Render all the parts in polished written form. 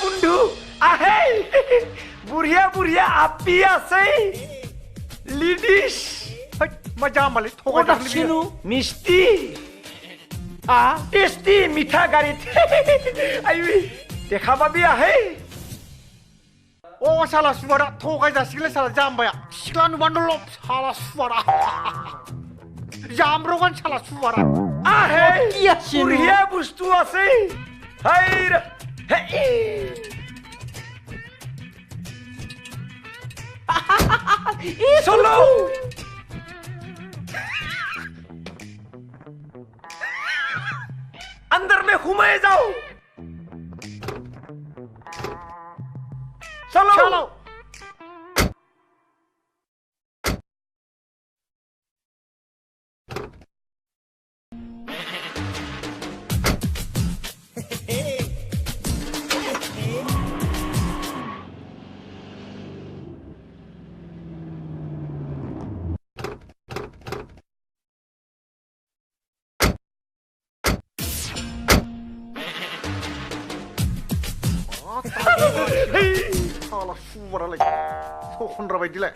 বন্ধু আহে বুঢ়িয়া বুঢ়িয়া আপি আছে লিডিস মজা মালি ক'ত আছিনো মিষ্টি টেষ্টি মিঠা গাড়ীত আইবি দেখা পাবি আহে ও শালা সুয়ারা থোকাই যাচ্ছিলে শালা জাম্বায়া শিকান বান্ডল শালা সুয়ারা জাম রোগন শালা সুয়ারা আহে কি আছে বুঢ়িয়া বস্তু আছে হাই চলো अंदर में घुमाए जाओ चलो चलो শালা সুয়ারা লাই সোখন রাবাই দিলে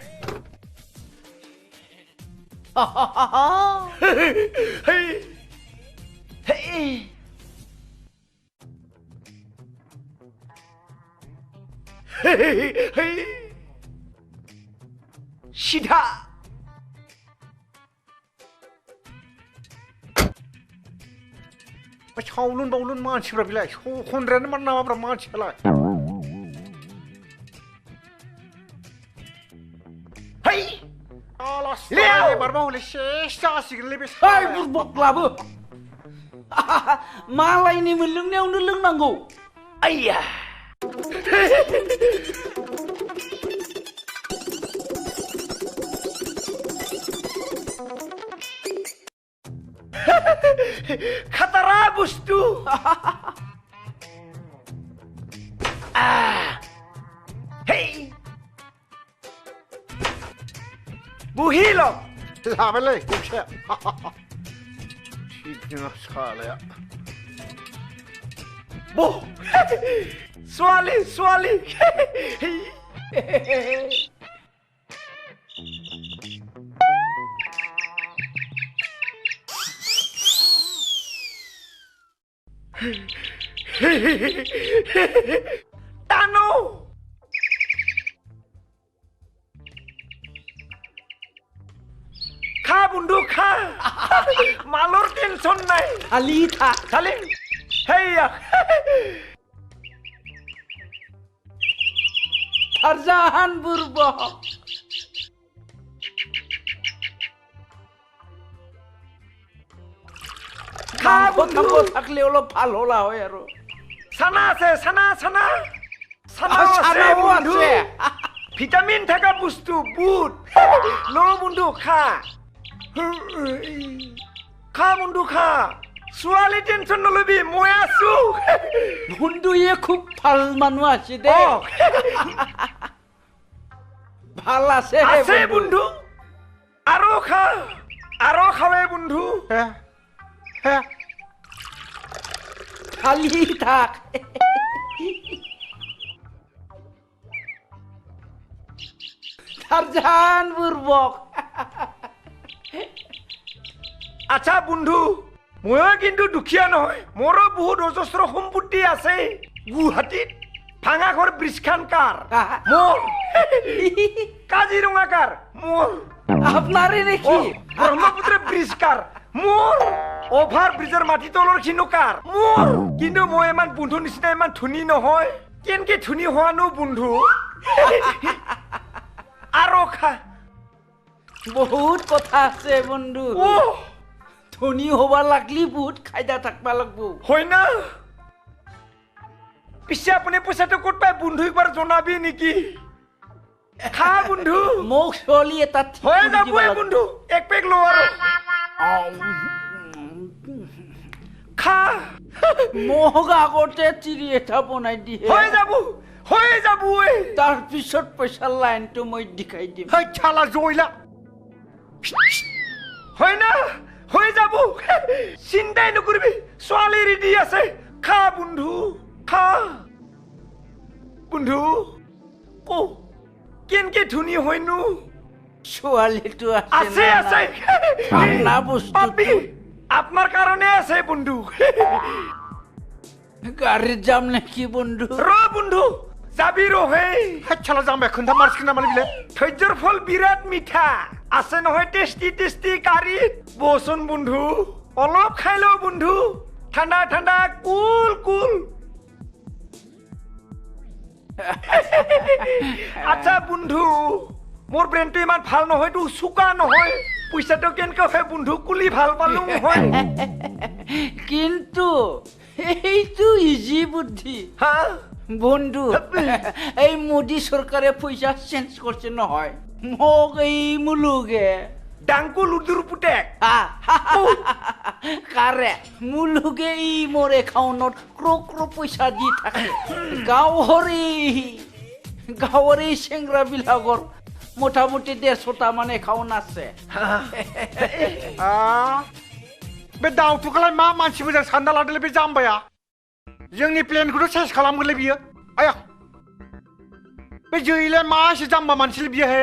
सीधा ছাউলুন বাউলুন মানছিরা বিলাই সোখন রেন মান নাম আমরা মানছিলা हाय শালা সুয়ারা বারবা হলে শেষ जासिगोनलै बे हाय बुरबकलाबो मालायनि मोनलोंनायावनो लोंनांगौ आइया खतरा बुस्तु हे बुहिलो लाबेलै गंसे थिगनो सालाया बो स्वाली स्वाली টানো খা বন্ধু খা মালৰ টেনশন নাই খালি থাক খালি হেয়া ফাৰজাহান বুৰবক খা বন্ধু থাকলে অলপ ভাল হলা হয় আৰু সানা আছে সানা সানা সানা আছে ছানাও বন্ধু আছে। ভিটামিন থাকা বস্তু বুট লো বন্ধু খা খা বন্ধু খা ছোৱালী টেনশন নলবি মই আছো বন্ধুয়ে খুব ভাল মানুহ আছে দে ভাল আছে আছে বন্ধু আৰু খা আৰু খাবে বন্ধু হে হে খালি থাক ফাৰজাহান বুৰবক আচ্ছা বন্ধু ময়ো কিন্তু দুখীয়া নহয় মোৰো বহুত অজস্ৰ সম্পত্তি আছে গুৱাহাটীত ভাঙা ঘৰ ব্ৰিজখান কাৰ মোৰ কাজিৰঙা কাৰ মোৰ আপনাৰে নাকি ব্ৰহ্মপুত্ৰ ব্ৰিজ কাৰ মোৰ অভাৰ ব্ৰিজৰ মাটি তলৰ খিনো কাৰ মোৰ কিন্তু মই ইমান বন্ধু নিচিনা ইমান ধনী নহয় কেনেকে ধনী হোৱানো বন্ধু আৰু খা বহুত কথা আছে বন্ধু ধনী হবা লাগলি বহুত খাইদা থাকবা লাগবো হয় না পিছে আপুনি পইচাটো ক'ত পায় বন্ধু একবাৰ জনাবি নেকি খা বন্ধু মোক চলি এটা হৈ যাব বন্ধু এক পেক লো আৰু খা মোক আগতে চিৰি এটা বনাই দিয়ে হৈ যাব তাৰ পিছত পইচা লাইনটো মই দেখাই দিম হে ছালা জয়লা হয় না হৈ যাব চিন্তাই নকৰিবি ছোৱালী ৰেডি আছে খা বন্ধু খা বন্ধু ক কেনকে ধুনী হয়নো ছোৱালীটো আছে আছে ঠাণ্ডা বস্তু পাপি আপনার কারণে আছে বন্ধু গাড়ীত যাম নেকি বন্ধু র বন্ধু যাবি রহে চালা যাম এখন তা মারছিস না মানে বিলে ধৈর্যর ফল বিরাট মিঠা আছে নহয় টেস্টি টেস্টি কারিত বসুন বন্ধু অলপ খাই লো বন্ধু ঠান্ডা ঠান্ডা কুল কুল আচ্ছা বন্ধু মোর ব্রেনটো ইমান ভাল নহয়তো চুকা নহয় পইচাটো কেনকে হয় বন্ধু কুলি ভাল পালো হয় কিন্তু এইটো ইজি বুদ্ধি হা বন্ধু এই মোদী চৰকাৰে পইচা চেঞ্জ কৰিছে নহয় মোক এই মুলুগে ডাংকুল উৰ্দুৰ পুটেক কাৰে মুলুগে ই মোৰ একাউণ্টত ক্ৰ পইচা দি থাকে গাঁৱৰ এই চেংৰাবিলাকৰ মোটামুটি 150টা মান একাউণ্ট আছে बे दाउथुखौलाय मा मानसि मोजां सानना लादोंलै बे जाम्बाया जोंनि प्लेनखौथ' सेस खालामगोनलै बियो आया बे जैलाय मा एसे जाम्बा मानसिलै बियो हे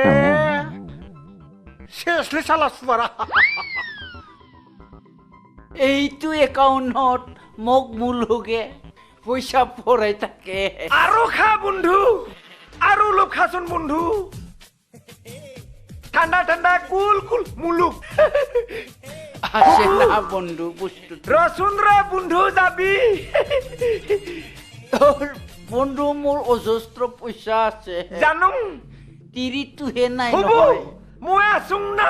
सेसलै साला सुवारा এইটো একাউণ্টত মোক মুলুগে পইচা ভৰাই থাকে আরো খা বন্ধু আরো লোক খাসুন বন্ধু ঠান্ডা ঠান্ডা কুল কুল মুলুক আছে না বন্ধু বস্তু রসুন্দ্রা বন্ধু যাবি বন্ধু মোৰ অজস্ৰ পইচা আছে জানো তিৰিটোহে নাই হব নহয় মই আছোং না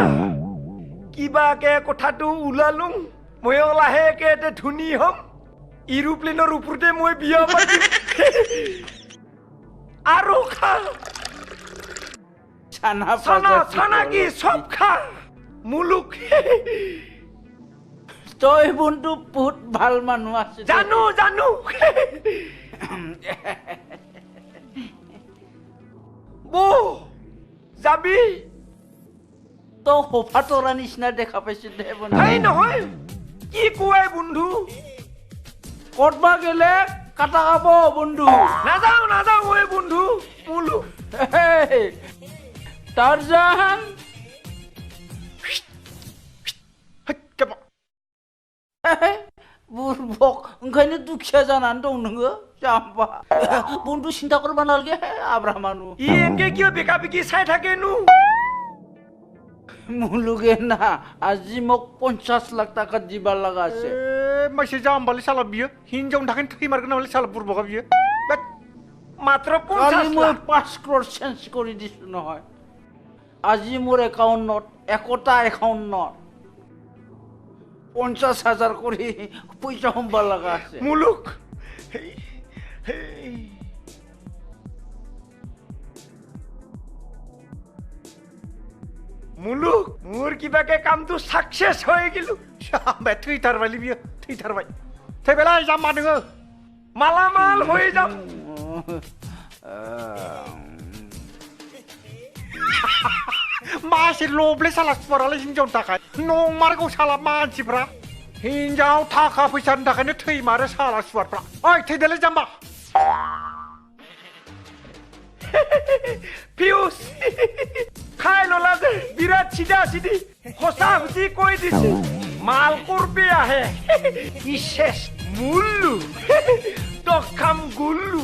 কিবাকে কথাটো ওলালুং মই লাহেকে ধুনী হম এৰোপ্লেনৰ ওপৰতে মই বিয়া পাতিম আৰু খা ছানা কি সব খা মুলুক তই বন্ধু বহুত ভাল মানুহ আছে জানো জানো বৌ যাবি তই সোফা তৰা নিচিনা দেখা পাইছো দে বন্ধু এই নহয় কি কোৱাই বন্ধু ক'তবা গেলে কাটা খাব বন্ধু নাযাও নাযাও ঐ বন্ধু মুলুক টাৰজান बुरबक ओंखायनो दुखिया जानानै दं नोङो जाम्बा बन्धु सिन्था करबा नालगे आब्रा मानु ই এনকে কিয় বেকা বেকি চাই থাকেনো मुलुगे ना আজি মোক 50 লাখ টাকা দিবা লাগা আছে मासे जाम्बालै साला बियो हिनजावनि थाखायनो थैमारगोन नामालै साला बुरबका बियो মাত্র কালি 50 মই লাখ 5 ক্রোর চেঞ্জ কৰি দিছো নহয় আজি মোৰ একাউণ্টত একোটা একাউণ্টত 50,000 কৰি পইচা সম্বা লাগা আছে মুলুক মুলুক মোর কিবাকে কামটো সাকসেস হয়ে গেল जाम्बाया थैथारबायलै बियो थैथारबाय थैबायलै जाम्बा नोङो মালামাল হয়ে যাও मासे लबलै साला सुवारालै हिनजावनि थाखाय नंमारगौ साला मानसिफ्रा हिनजाव थाखा फैसानि थाखायनो थैमारो साला सुवारफ्रा ओइ थैदोलै जाम्बा পিউস খাই ললা যে বিরাট সিধা সিধি হসা হুচি কই দিছে মাল করবে আহে ই শেষ মুল্লু তখাম গুল্লু